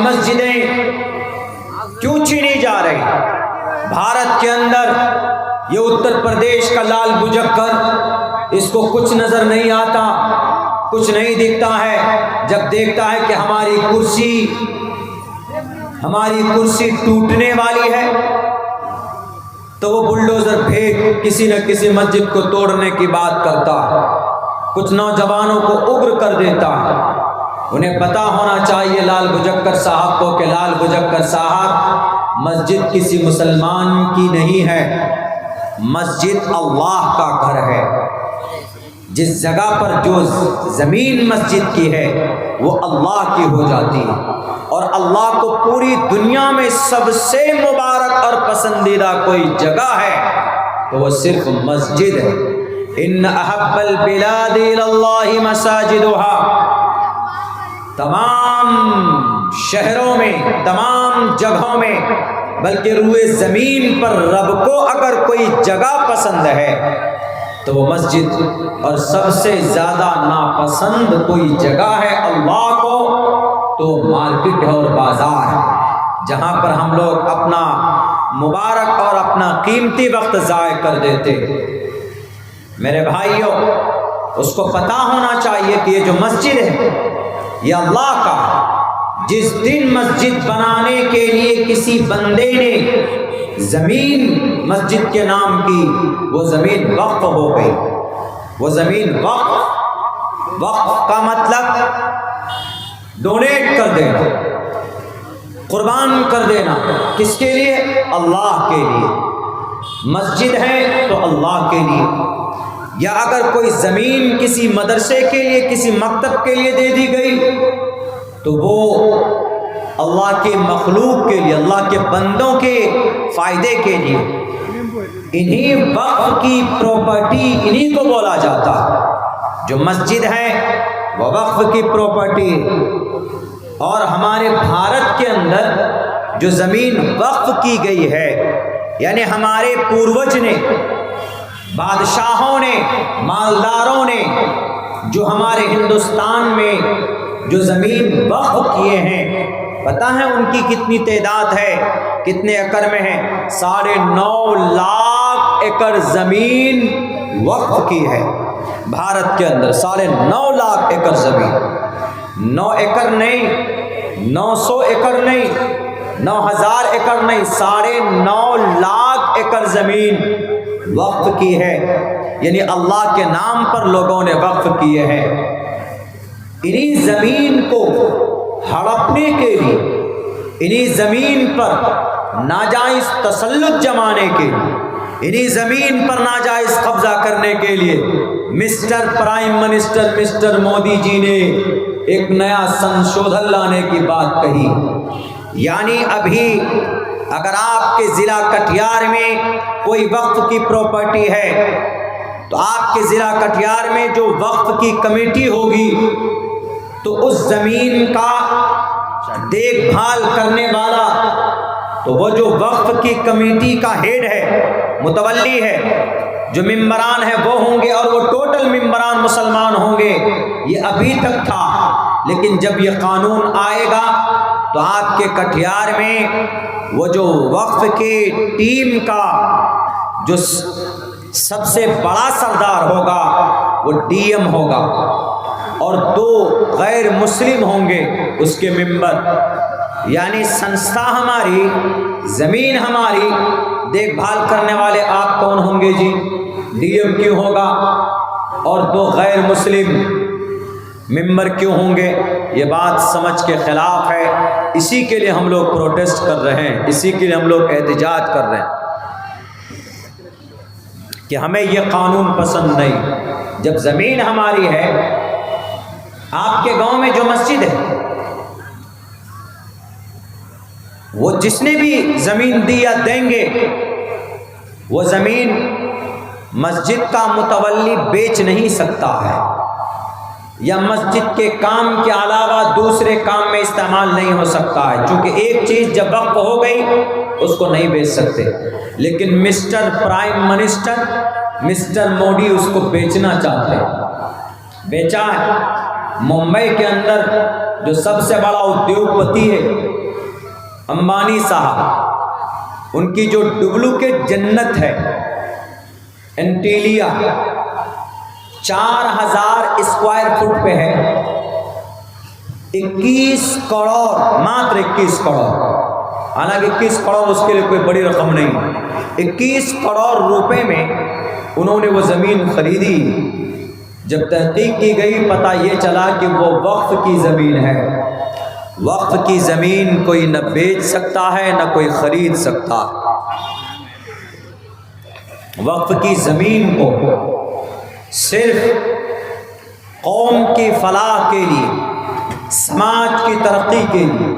مسجدیں کیوں چھینی جا رہی؟ بھارت کے اندر یہ اتر پردیش کا لال بجکر، اس کو کچھ نظر نہیں آتا، کچھ نہیں دکھتا ہے۔ جب دیکھتا ہے کہ ہماری کرسی ٹوٹنے والی ہے تو وہ بلڈوزر پھینک کسی نہ کسی مسجد کو توڑنے کی بات کرتا ہے، کچھ نوجوانوں کو اگر کر دیتا ہے۔ انہیں پتا ہونا چاہیے لال بجکر صاحب کو کہ لال بجکر صاحب مسجد کسی مسلمان کی نہیں ہے، مسجد اللہ کا گھر ہے۔ جس جگہ پر جو زمین مسجد کی ہے وہ اللہ کی ہو جاتی ہے، اور اللہ کو پوری دنیا میں سب سے مبارک اور پسندیدہ کوئی جگہ ہے تو وہ صرف مسجد ہے۔ ان احب البلاد الی اللہ مساجدها، تمام شہروں میں، تمام جگہوں میں، بلکہ روئے زمین پر رب کو اگر کوئی جگہ پسند ہے تو وہ مسجد، اور سب سے زیادہ ناپسند کوئی جگہ ہے اللہ کو تو مارکیٹ ہے اور بازار ہے، جہاں پر ہم لوگ اپنا مبارک اور اپنا قیمتی وقت ضائع کر دیتے۔ میرے بھائیوں، اس کو پتا ہونا چاہیے کہ یہ جو مسجد ہے یہ اللہ کا ہے۔ جس دن مسجد بنانے کے لیے کسی بندے نے زمین مسجد کے نام کی، وہ زمین وقف ہو گئی۔ وہ زمین وقف کا مطلب ڈونیٹ کر دینا، قربان کر دینا۔ کس کے لیے؟ اللہ کے لیے۔ مسجد ہے تو اللہ کے لیے۔ یا اگر کوئی زمین کسی مدرسے کے لیے، کسی مکتب کے لیے دے دی گئی تو وہ اللہ کے مخلوق کے لیے، اللہ کے بندوں کے فائدے کے لیے۔ انہی وقف کی پراپرٹی انہی کو بولا جاتا ہے۔ جو مسجد ہے وہ وقف کی پراپرٹی ہے۔ اور ہمارے بھارت کے اندر جو زمین وقف کی گئی ہے، یعنی ہمارے پوروج نے، بادشاہوں نے، مالداروں نے جو ہمارے ہندوستان میں جو زمین وقف کیے ہیں، پتہ ہے ان کی کتنی تعداد ہے، کتنے ایکڑ میں ہے؟ 9.5 لاکھ ایکڑ زمین وقف کی ہے بھارت کے اندر۔ 9.5 لاکھ ایکڑ زمین، 9 ایکڑ نہیں، 900 ایکڑ نہیں، 9000 ایکڑ نہیں، 9.5 لاکھ ایکڑ زمین وقف کی ہے، یعنی اللہ کے نام پر لوگوں نے وقف کیے ہیں۔ انہی زمین کو ہڑپنے کے لیے، انہی زمین پر ناجائز تسلط جمانے کے لیے، انہی زمین پر ناجائز قبضہ کرنے کے لیے mister prime minister mister Modi ji نے ایک نیا سنشودھن لانے کی بات کہی۔ یعنی ابھی اگر آپ کے ضلع کٹیہار میں کوئی وقف کی پراپرٹی ہے تو آپ کے ضلع کٹیہار میں جو وقف کی کمیٹی ہوگی تو اس زمین کا دیکھ بھال کرنے والا، تو وہ جو وقف کی کمیٹی کا ہیڈ ہے، متولی ہے، جو ممبران ہیں وہ ہوں گے، اور وہ ٹوٹل ممبران مسلمان ہوں گے۔ یہ ابھی تک تھا، لیکن جب یہ قانون آئے گا تو آپ کے کٹیہار میں وہ جو وقف کے ٹیم کا جو سب سے بڑا سردار ہوگا وہ ڈی ایم ہوگا، اور 2 غیر مسلم ہوں گے اس کے ممبر۔ یعنی سنستھا ہماری، زمین ہماری، دیکھ بھال کرنے والے آپ کون ہوں گے جی؟ ڈی ایم کیوں ہوگا؟ اور 2 غیر مسلم ممبر کیوں ہوں گے؟ یہ بات سمجھ کے خلاف ہے۔ اسی کے لیے ہم لوگ پروٹیسٹ کر رہے ہیں، اسی کے لیے ہم لوگ احتجاج کر رہے ہیں کہ ہمیں یہ قانون پسند نہیں۔ جب زمین ہماری ہے، آپ کے گاؤں میں جو مسجد ہے، وہ جس نے بھی زمین دی یا دیں گے، وہ زمین مسجد کا متولی بیچ نہیں سکتا ہے، یا مسجد کے کام کے علاوہ دوسرے کام میں استعمال نہیں ہو سکتا ہے، چونکہ ایک چیز جب وقف ہو گئی اس کو نہیں بیچ سکتے۔ لیکن mister prime minister mister Modi اس کو بیچنا چاہتے ہیں۔ بیچا ہے۔ ممبئی کے اندر جو سب سے بڑا ادیوگپتی ہے، امبانی صاحب، ان کی جو ڈپلیکیٹ جنت ہے انٹیلیا 4000 اسکوائر فٹ پہ ہے، 21 کروڑ، ماتر 21 کروڑ، حالانکہ 21 کروڑ اس کے لیے کوئی بڑی رقم نہیں، 21 کروڑ روپے میں انہوں نے وہ زمین خریدی۔ جب تحقیق کی گئی پتہ یہ چلا کہ وہ وقف کی زمین ہے۔ وقف کی زمین کوئی نہ بیچ سکتا ہے نہ کوئی خرید سکتا۔ وقف کی زمین کو صرف قوم کی فلاح کے لیے، سماج کی ترقی کے لیے،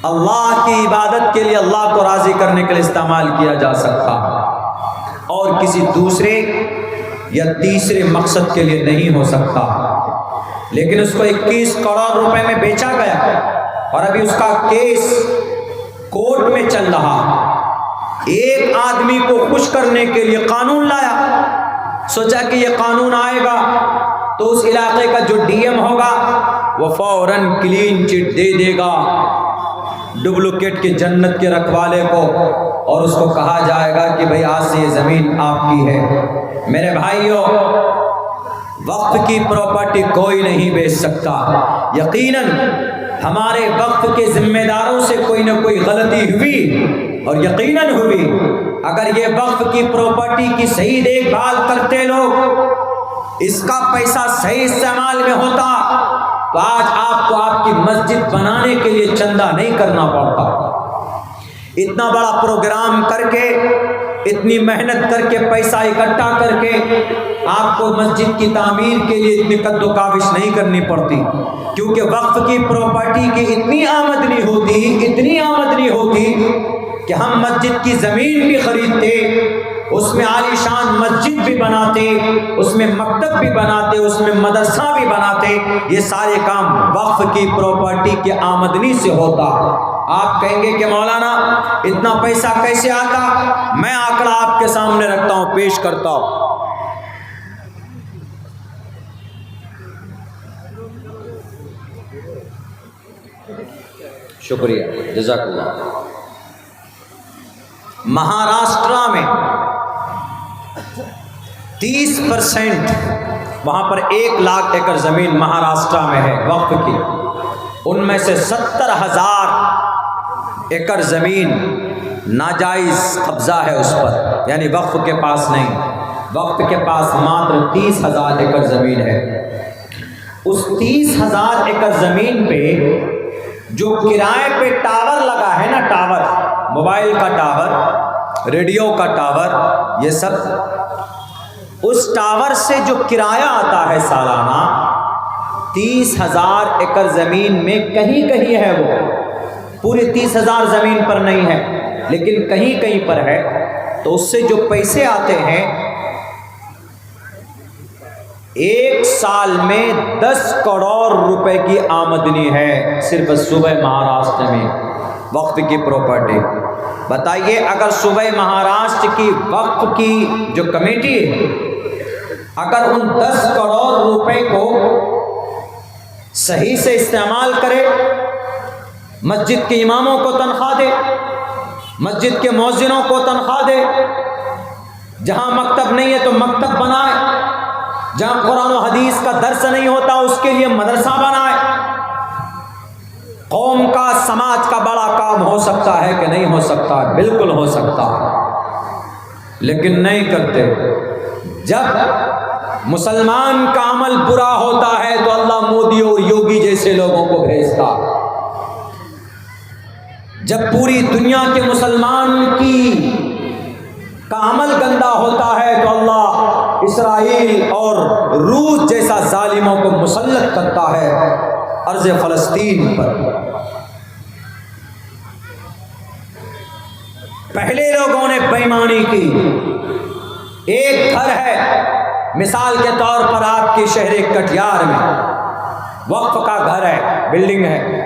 اللہ کی عبادت کے لیے، اللہ کو راضی کرنے کے لیے استعمال کیا جا سکتا، اور کسی دوسرے یا تیسرے مقصد کے لیے نہیں ہو سکتا۔ لیکن اس کو 21 کروڑ روپے میں بیچا گیا، اور ابھی اس کا کیس کورٹ میں چل رہا۔ ایک آدمی کو خوش کرنے کے لیے قانون لایا، سوچا کہ یہ قانون آئے گا تو اس علاقے کا جو ڈی ایم ہوگا وہ فوراً کلین چٹ دے دے گا ڈپلیکیٹ کی جنت کے رکھوالے کو، اور اس کو کہا جائے گا کہ بھئی آج سے یہ زمین آپ کی ہے۔ میرے بھائیوں، وقف کی پراپرٹی کوئی نہیں بیچ سکتا۔ یقیناً ہمارے وقف کے ذمہ داروں سے کوئی نہ کوئی غلطی ہوئی، اور یقیناً ہوئی۔ اگر یہ وقف کی پراپرٹی کی صحیح دیکھ بھال کرتے لوگ، اس کا پیسہ صحیح استعمال میں ہوتا تو آج آپ کو آپ کی مسجد بنانے کے لیے چندہ نہیں کرنا پڑتا۔ اتنا بڑا پروگرام کر کے، اتنی محنت کر کے، پیسہ اکٹھا کر کے آپ کو مسجد کی تعمیر کے لیے اتنی قد و کاوش نہیں کرنی پڑتی، کیونکہ وقف کی پراپرٹی کی اتنی آمدنی ہوتی کہ ہم مسجد کی زمین بھی خریدتے، اس میں عالی شان مسجد بھی بناتے، اس میں مکتب بھی بناتے، اس میں مدرسہ بھی بناتے۔ یہ سارے کام وقف کی پراپرٹی کی آمدنی سے ہوتا۔ آپ کہیں گے کہ مولانا اتنا پیسہ کیسے آتا؟ میں آنکڑا آپ کے سامنے رکھتا ہوں، پیش کرتا ہوں۔ شکریہ، جزاک اللہ۔ مہاراشٹرا میں 30% وہاں پر 1 لاکھ ایکڑ زمین مہاراشٹرا میں ہے وقف کی، ان میں سے 70,000 ایکڑ زمین ناجائز قبضہ ہے اس پر، یعنی وقف کے پاس نہیں، وقف کے پاس ماتر 30,000 ایکڑ زمین ہے۔ اس 30,000 ایکڑ زمین پہ جو کرائے پہ ٹاور لگا ہے نا، ٹاور، موبائل کا ٹاور، ریڈیو کا ٹاور، یہ سب، اس ٹاور سے جو کرایہ آتا ہے سالانہ 30,000 ایکڑ زمین میں کہیں کہیں ہے، وہ پوری 30,000 زمین پر نہیں ہے لیکن کہیں کہیں پر ہے، تو اس سے جو پیسے آتے ہیں 1 سال میں 10 کروڑ روپے کی آمدنی ہے صرف صوبہ مہاراشٹر میں وقف کی پراپرٹی۔ بتائیے اگر صوبہ مہاراشٹر کی وقف کی جو کمیٹی ہے، اگر ان 10 کروڑ روپے کو صحیح سے استعمال کرے، مسجد کے اماموں کو تنخواہ دے، مسجد کے مؤذنوں کو تنخواہ دے، جہاں مکتب نہیں ہے تو مکتب بنائے، جہاں قرآن و حدیث کا درس نہیں ہوتا اس کے لیے مدرسہ بنائے، قوم کا، سماج کا بڑا کام ہو سکتا ہے کہ نہیں ہو سکتا؟ بالکل ہو سکتا ہے، لیکن نہیں کرتے۔ جب مسلمان کا عمل برا ہوتا ہے تو اللہ مودی اور یوگی جیسے لوگوں کو بھیجتا۔ جب پوری دنیا کے مسلمان کا عمل گندا ہوتا ہے تو اللہ اسرائیل اور روس جیسا ظالموں کو مسلط کرتا ہے ارض فلسطین پر۔ پہلے لوگوں نے بے ایمانی کی۔ ایک گھر ہے، مثال کے طور پر آپ کے شہر کٹیہار میں وقف کا گھر ہے، بلڈنگ ہے،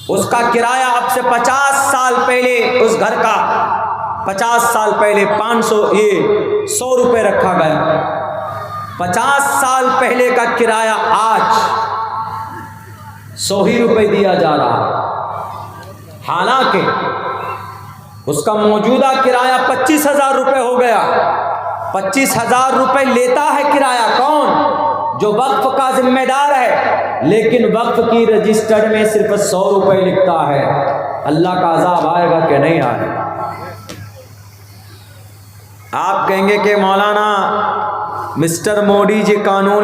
اس کا کرایہ اب سے 50 سال پہلے، اس گھر کا 50 سال پہلے 100 روپے رکھا گیا۔ 50 سال پہلے کا کرایہ آج 100 ہی روپے دیا جا رہا، حالانکہ اس کا موجودہ کرایہ 25,000 روپے ہو گیا۔ 25,000 روپے لیتا ہے کرایہ کون؟ جو وقف کا ذمہ دار ہے، لیکن وقف کی رجسٹر میں صرف 100 روپے لکھتا ہے۔ اللہ کا عذاب آئے گا کہ نہیں آئے گا؟ آپ کہیں گے کہ مولانا مسٹر مودی جی قانون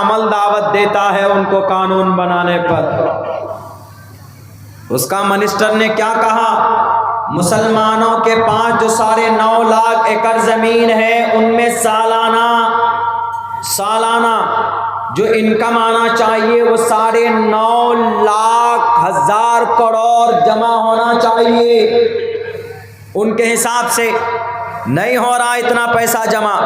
عمل دعوت دیتا ہے ان کو قانون بنانے پر۔ اس کا منسٹر نے کیا کہا؟ مسلمانوں کے پاس جو 9.5 لاکھ ایکڑ زمین ہے، ان میں سالانہ جو انکم آنا چاہیے وہ 9.5 لاکھ ہزار کروڑ جمع ہونا چاہیے۔ ان کے حساب سے نہیں ہو رہا اتنا پیسہ جمع۔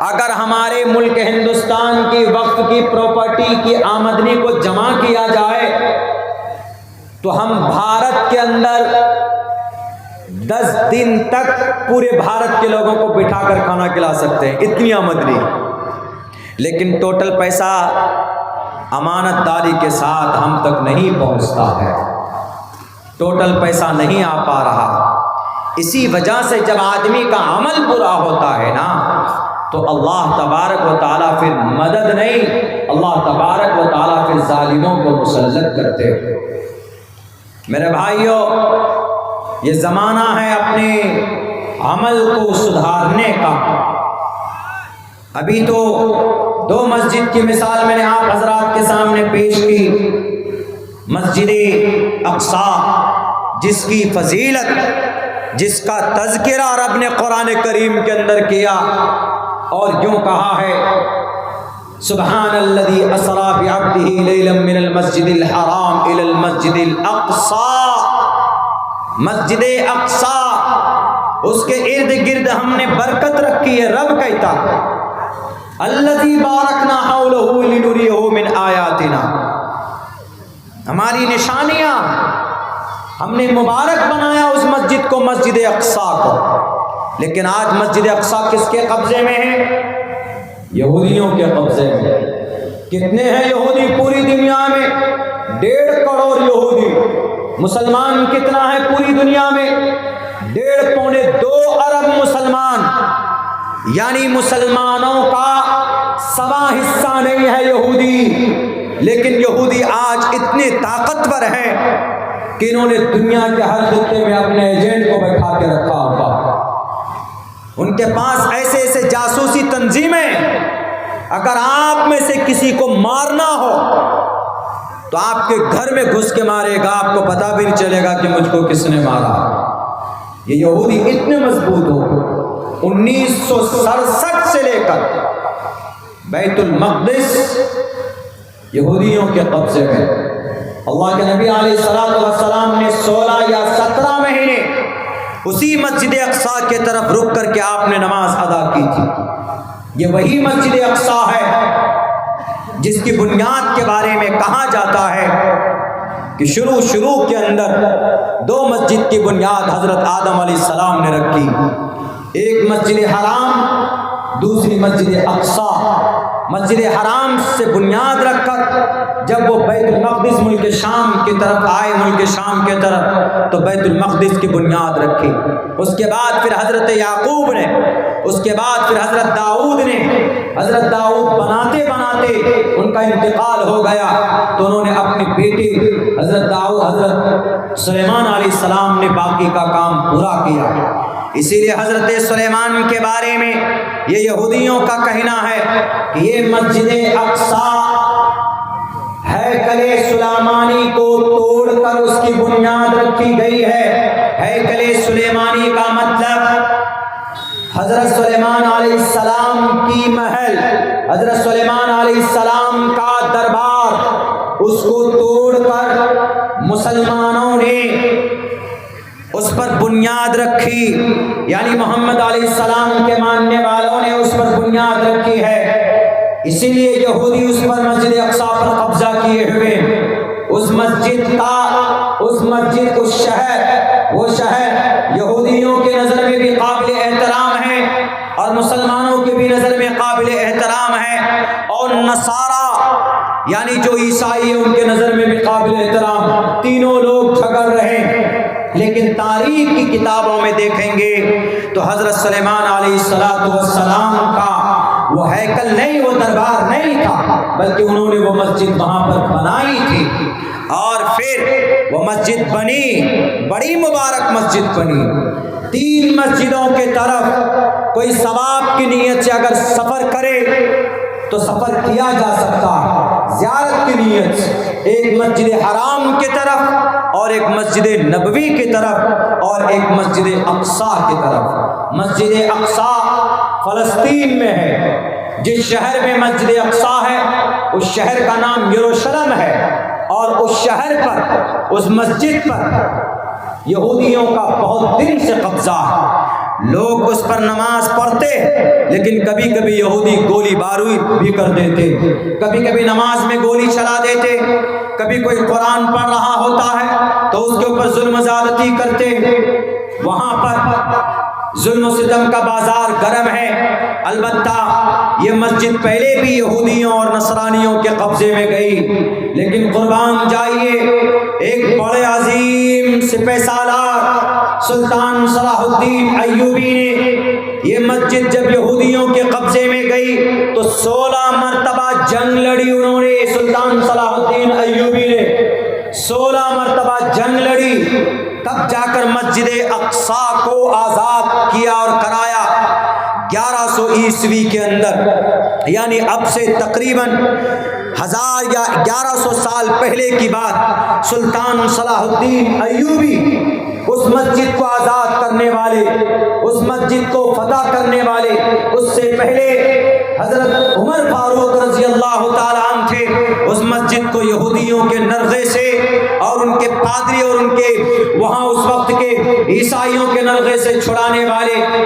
اگر ہمارے ملک ہندوستان کی وقف کی پراپرٹی کی آمدنی کو جمع کیا جائے تو ہم بھارت کے اندر 10 دن تک پورے بھارت کے لوگوں کو بٹھا کر کھانا کھلا سکتے ہیں، اتنی آمدنی۔ لیکن ٹوٹل پیسہ امانت داری کے ساتھ ہم تک نہیں پہنچتا ہے، ٹوٹل پیسہ نہیں آ پا رہا۔ اسی وجہ سے جب آدمی کا عمل برا ہوتا ہے نا تو اللہ تبارک و تعالیٰ پھر مدد نہیں، اللہ تبارک و تعالیٰ پھر ظالموں کو مسلط کرتے ہیں۔ میرے بھائیوں، یہ زمانہ ہے اپنے عمل کو سدھارنے کا۔ ابھی تو 2 مسجد کی مثال میں نے آپ حضرات کے سامنے پیش کی۔ مسجد اقصی جس کی فضیلت، جس کا تذکرہ رب نے قرآن کریم کے اندر کیا اور یوں کہا ہے، سبحان الذی اسری بعبدہ لیلا من المسجد الحرام الی المسجد الاقصی۔ مسجد اقصی، اس کے ارد گرد ہم نے برکت رکھی ہے۔ رب کہتا الذی بارکنا حولہ لنریہ من آیاتنا، ہماری نشانیاں، ہم نے مبارک بنایا اس مسجد کو، مسجد اقصی کو۔ لیکن آج مسجد اقصی کس کے قبضے میں ہے؟ یہودیوں کے قبضے میں۔ کتنے ہیں یہودی پوری دنیا میں؟ 1.5 کروڑ یہودی۔ مسلمان کتنا ہے پوری دنیا میں؟ 1.5-2 ارب مسلمان، یعنی مسلمانوں کا 1.25 حصہ نہیں ہے یہودی۔ لیکن یہودی آج اتنے طاقتور ہیں کہ انہوں نے دنیا کے ہر خطے میں اپنے ایجنٹ کو بیٹھا کے رکھا ہوا۔ ان کے پاس ایسے ایسے جاسوسی تنظیمیں، اگر آپ میں سے کسی کو مارنا ہو تو آپ کے گھر میں گھس کے مارے گا، آپ کو پتہ بھی نہیں چلے گا کہ مجھ کو کس نے مارا۔ یہ یہودی اتنے مضبوط ہو، 1967 سے لے کر بیت المقدس یہودیوں کے قبضے میں۔ اللہ کے نبی علیہ السلام نے 16 یا 17 مہینے اسی مسجد اقصی کے طرف رک کر کے آپ نے نماز ادا کی تھی۔ یہ وہی مسجد اقصی ہے جس کی بنیاد کے بارے میں کہا جاتا ہے کہ شروع کے اندر 2 مسجد کی بنیاد حضرت آدم علیہ السلام نے رکھی، ایک مسجد حرام، دوسری مسجد اقصی۔ مسجد حرام سے بنیاد رکھ کر جب وہ بیت المقدس ملک شام کی طرف آئے، ملک شام کی طرف، تو بیت المقدس کی بنیاد رکھی۔ اس کے بعد پھر حضرت یعقوب نے، اس کے بعد پھر حضرت داؤد نے، حضرت داؤد بناتے بناتے ان کا انتقال ہو گیا تو انہوں نے اپنے بیٹے حضرت سلیمان علیہ السلام نے باقی کا کام پورا کیا۔ اسی لیے حضرت سلیمان کے بارے میں یہ یہودیوں کا کہنا ہے کہ یہ مسجد اقصی ہیکل سلیمانی کو توڑ کر اس کی بنیاد رکھی گئی ہے۔ ہیکل سلیمانی کا مطلب حضرت سلیمان علیہ السلام کی محل، حضرت سلیمان علیہ السلام کا دربار، اس کو توڑ کر مسلمانوں نے اس پر بنیاد رکھی، یعنی محمد علیہ السلام کے ماننے والوں نے اس پر بنیاد رکھی ہے۔ اسی لیے یہودی اس پر مسجد اقصی پر قبضہ کیے ہوئے، اس شہر یہودیوں کے نظر میں بھی قابل احترام ہے اور مسلمانوں کی بھی نظر میں قابل احترام ہے، اور نصارہ یعنی جو عیسائی ہیں ان کے نظر میں بھی قابل احترام، تینوں لوگ جھگڑ رہے ہیں۔ لیکن تاریخ کی کتابوں میں دیکھیں گے تو حضرت سلیمان علیہ السلام کا وہ ہیکل نہیں، وہ دربار نہیں تھا، بلکہ انہوں نے وہ مسجد وہاں پر بنائی تھی، اور پھر وہ مسجد بنی، بڑی مبارک مسجد بنی۔ 3 مسجدوں کے طرف کوئی ثواب کی نیت سے اگر سفر کرے تو سفر کیا جا سکتا ہے، زیارت کی نیت سے، ایک مسجد حرام کی طرف اور ایک مسجد نبوی کی طرف اور ایک مسجد اقصیٰ کی طرف۔ مسجد اقصیٰ فلسطین میں ہے، جس شہر میں مسجد اقصیٰ ہے اس شہر کا نام یروشلم ہے، اور اس شہر پر، اس مسجد پر یہودیوں کا بہت دن سے قبضہ ہے۔ لوگ اس پر نماز پڑھتے لیکن کبھی کبھی یہودی گولی بارود بھی کر دیتے، کبھی کبھی نماز میں گولی چلا دیتے، کبھی کوئی قرآن پڑھ رہا ہوتا ہے تو اس کے اوپر ظلم زیادتی کرتے۔ وہاں پر ظلم و ستم کا بازار گرم ہے۔ البتہ یہ مسجد پہلے بھی یہودیوں اور نصرانیوں کے قبضے میں گئی، لیکن قربان جائیے ایک بڑے عظیم سپہ سالار سلطان صلاح الدین ایوبی نے یہ مسجد جب یہودیوں کے قبضے میں گئی تو 16 مرتبہ جنگ لڑی انہوں نے، سلطان صلاح الدین ایوبی نے 16 مرتبہ جنگ لڑی، تب جا کر مسجد اقصیٰ کو آزاد کیا اور کرایا 1100 عیسوی کے اندر، یعنی اب سے تقریباً 1000 یا 1100 سال پہلے کی بات۔ سلطان صلاح الدین ایوبی اس مسجد کو آزاد کرنے والے، اس مسجد کو فتح کرنے والے، اس سے پہلے حضرت عمر فاروق رضی اللہ تعالیٰ عنہ تھے، اس مسجد کو یہودیوں کے نرغے سے اور ان کے پادری اور ان کے وہاں اس وقت کے عیسائیوں کے نرغے سے چھڑانے والے۔